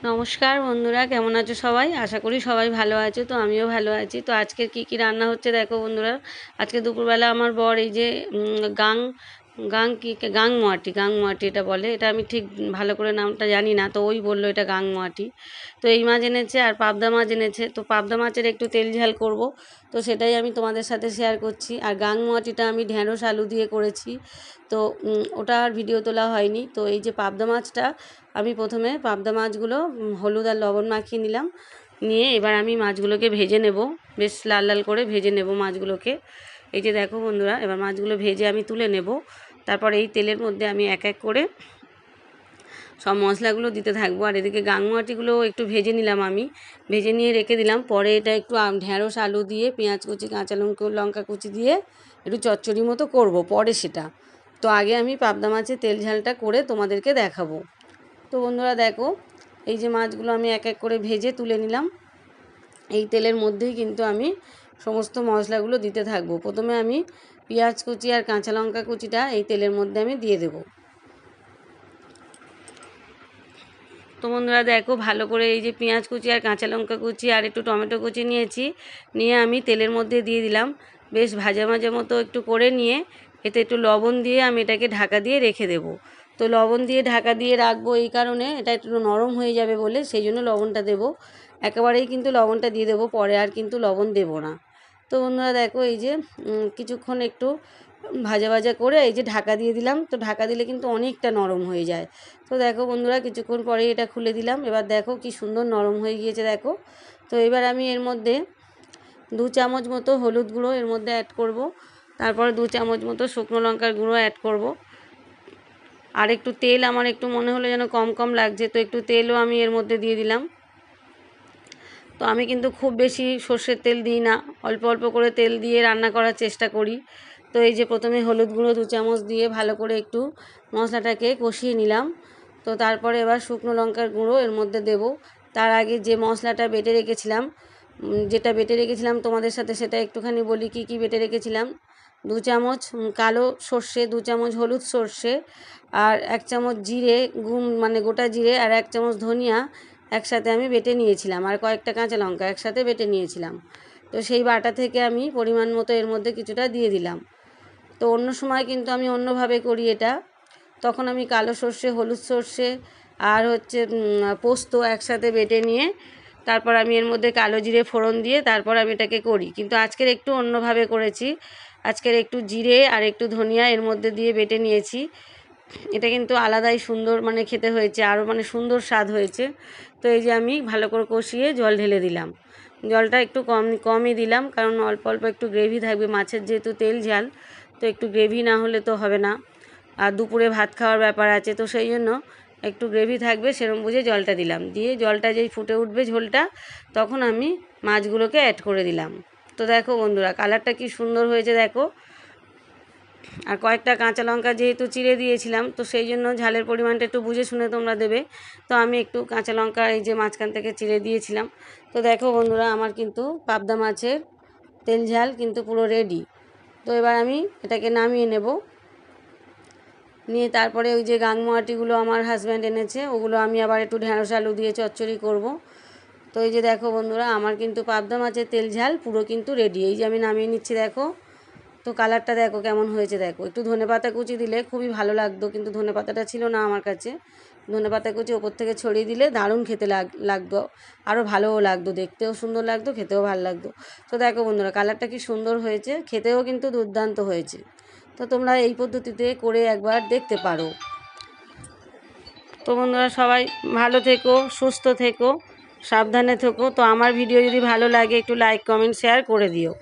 নমস্কার বন্ধুরা, কেমন আছো সবাই? আশা করি সবাই ভালো আছো। তো আমিও ভালো আছি। তো আজকে কি রান্না হচ্ছে দেখো বন্ধুরা। আজকে দুপুরবেলা আমার বর এই যে গাং গাং কি গাংমোয়াটি এটা বলে। এটা আমি ঠিক ভালো করে নামটা জানি না, তো ওই বললো এটা গাংমোয়াটি। তো এই মাছ এনেছে আর পাবদা মাছ এনেছে। তো পাবদা মাছের একটু তেল ঝাল করব, তো সেটাই আমি তোমাদের সাথে শেয়ার করছি। আর গাংমোয়াটিটা আমি ঢ্যাঁড়স আলু দিয়ে করেছি। তো ওটা আর ভিডিও তোলা হয়নি। তো এই যে পাবদা মাছটা, আমি প্রথমে পাবদা মাছগুলো হলুদ আর লবণ মাখিয়ে নিলাম। নিয়ে এবার আমি মাছগুলোকে ভেজে নেব, বেশ লাল লাল করে ভেজে নেব মাছগুলোকে। এই যে দেখো বন্ধুরা, এবার মাছগুলো ভেজে আমি তুলে নেব। তারপর এই তেলের মধ্যে আমি এক এক করে সব মশলাগুলো দিতে থাকবো। আর এদিকে গাংমোয়াটিগুলো একটু ভেজে নিলাম, আমি ভেজে নিয়ে রেখে দিলাম। পরে এটা একটু ঢ্যাঁড়স আলু দিয়ে পেঁয়াজ কুচি কাঁচা লঙ্কা কুচি দিয়ে একটু চচ্চড়ি মতো করব পরে সেটা। তো আগে আমি পাবদা মাছের তেল ঝালটা করে তোমাদেরকে দেখাবো। তো বন্ধুরা দেখো, এই যে মাছগুলো আমি এক এক করে ভেজে তুলে নিলাম। এই তেলের মধ্যেই কিন্তু আমি সমস্ত মশলাগুলো দিতে থাকবো। প্রথমে আমি পেঁয়াজ কুচি আর কাঁচা লঙ্কা কুচিটা এই তেলের মধ্যে আমি দিয়ে দেবো। তো বন্ধুরা দেখো, ভালো করে এই যে পেঁয়াজ কুচি আর কাঁচা লঙ্কা কুচি আর একটু টমেটো কুচি নিয়েছি, নিয়ে আমি তেলের মধ্যে দিয়ে দিলাম। বেশ ভাজা ভাজা মতো একটু করে নিয়ে এতে একটু লবণ দিয়ে আমি এটাকে ঢাকা দিয়ে রেখে দেবো। তো লবণ দিয়ে ঢাকা দিয়ে রাখবো এই কারণে, এটা একটু নরম হয়ে যাবে বলে, সেই জন্য লবণটা দেবো। একেবারেই কিন্তু লবণটা দিয়ে দেবো, পরে আর কিন্তু লবণ দেবো না। তো বন্ধুরা দেখো, এই যে কিছুক্ষণ একটু ভাজা ভাজা করে এই যে ঢাকা দিয়ে দিলাম। তো ঢাকা দিলে কিন্তু অনেকটা নরম হয়ে যায়। তো দেখো বন্ধুরা, কিছুক্ষণ পরেই এটা খুলে দিলাম। এবার দেখো কি সুন্দর নরম হয়ে গিয়েছে দেখো। তো এবার আমি এর মধ্যে 2 চামচ মতো হলুদ গুঁড়ো এর মধ্যে অ্যাড করব। তারপরে 2 চামচ মতো শুকনো লঙ্কার গুঁড়ো অ্যাড করব। আর একটু তেল আমার একটু মনে হলো যেন কম কম লাগছে, তো একটু তেলও আমি এর মধ্যে দিয়ে দিলাম। তো আমি কিন্তু খুব বেশি সর্ষের তেল দিই না, অল্প অল্প করে তেল দিয়ে রান্না করার চেষ্টা করি। তো এই যে প্রথমে হলুদ গুঁড়ো 2 চামচ দিয়ে ভালো করে একটু মশলাটাকে কষিয়ে নিলাম। তো তারপরে এবার শুকনো লঙ্কার গুঁড়ো এর মধ্যে দেব। তার আগে যে মশলাটা বেটে রেখেছিলাম, যেটা বেটে রেখেছিলাম তোমাদের সাথে সেটা একটুখানি বলি কি কি বেটে রেখেছিলাম। 2 চামচ কালো সর্ষে, 2 চামচ হলুদ সর্ষে, আর 1 চামচ জিরে মানে গোটা জিরে, আর 1 চামচ ধনিয়া একসাথে আমি বেটে নিয়েছিলাম, আর কয়েকটা কাঁচা লঙ্কা একসাথে বেটে নিয়েছিলাম। তো সেই বাটা থেকে আমি পরিমাণ মতো এর মধ্যে কিছুটা দিয়ে দিলাম। তো অন্য সময় কিন্তু আমি অন্যভাবে করি এটা। তখন আমি কালো সর্ষে, হলুদ সর্ষে আর হচ্ছে পোস্ত একসাথে বেটে নিয়ে তারপর আমি এর মধ্যে কালো জিরে ফোড়ন দিয়ে তারপর আমি এটাকে করি। কিন্তু আজকের একটু অন্যভাবে করেছি। আজকের একটু জিরে আর একটু ধনিয়া এর মধ্যে দিয়ে বেটে নিয়েছি। এটা কিন্তু আলাদাই সুন্দর মানে খেতে হয়েছে, আরও মানে সুন্দর স্বাদ হয়েছে। তো এই যে আমি ভালো করে কষিয়ে জল ঢেলে দিলাম। জলটা একটু কমই দিলাম, কারণ অল্প অল্প একটু গ্রেভি থাকবে মাছের, যেহেতু তেল ঝাল। তো একটু গ্রেভি না হলে তো হবে না, আর দুপুরে ভাত খাওয়ার ব্যাপার আছে, তো সেই জন্য একটু গ্রেভি থাকবে সেরকম বুঝে জলটা দিলাম। দিয়ে জলটা যেই ফুটে উঠবে ঝোলটা, তখন আমি মাছগুলোকে অ্যাড করে দিলাম। তো দেখো বন্ধুরা, কালারটা কি সুন্দর হয়েছে দেখো। আর কয়েকটা কাঁচা লঙ্কা যেহেতু চিড়ে দিয়েছিলাম, তো সেই জন্য ঝালের পরিমাণটা একটু বুঝে শুনে তোমরা দেবে। তো আমি একটু কাঁচা লঙ্কা এই যে মাঝখান থেকে চিড়ে দিয়েছিলাম। তো দেখো বন্ধুরা, আমার কিন্তু পাবদা মাছের তেল ঝাল কিন্তু পুরো রেডি। তো এবার আমি এটাকে নামিয়ে নেব। নিয়ে তারপরে ওই যে গাংমোয়াটিগুলো আমার হাজব্যান্ড এনেছে, ওগুলো আমি আবার একটু ঢ্যাঁড়স আলু দিয়ে চচ্চড়ি করব। তো এই যে দেখো বন্ধুরা, আমার কিন্তু পাবদা মাছের তেল ঝাল পুরো কিন্তু রেডি। এই যে আমি নামিয়ে নিচ্ছি দেখো। তো কালারটা দেখো কেমন হয়েছে দেখো। একটু ধনেপাতা কুচি দিলে খুবই ভালো লাগতো, কিন্তু ধনেপাতাটা ছিল না আমার কাছে। ধনেপাতা কুচি ওপর থেকে ছড়িয়ে দিলে দারুণ খেতে লাগতো, আরও ভালোও লাগতো, দেখতেও সুন্দর লাগতো, খেতেও ভালো লাগতো। তো দেখো বন্ধুরা, কালারটা কি সুন্দর হয়েছে, খেতেও কিন্তু দুর্দান্ত হয়েছে। তো তোমরা এই পদ্ধতিতে করে একবার দেখতে পারো। তো বন্ধুরা, সবাই ভালো থেকো, সুস্থ থেকো, সাবধানে থেকো। তো আমার ভিডিও যদি ভালো লাগে একটু লাইক কমেন্ট শেয়ার করে দিও।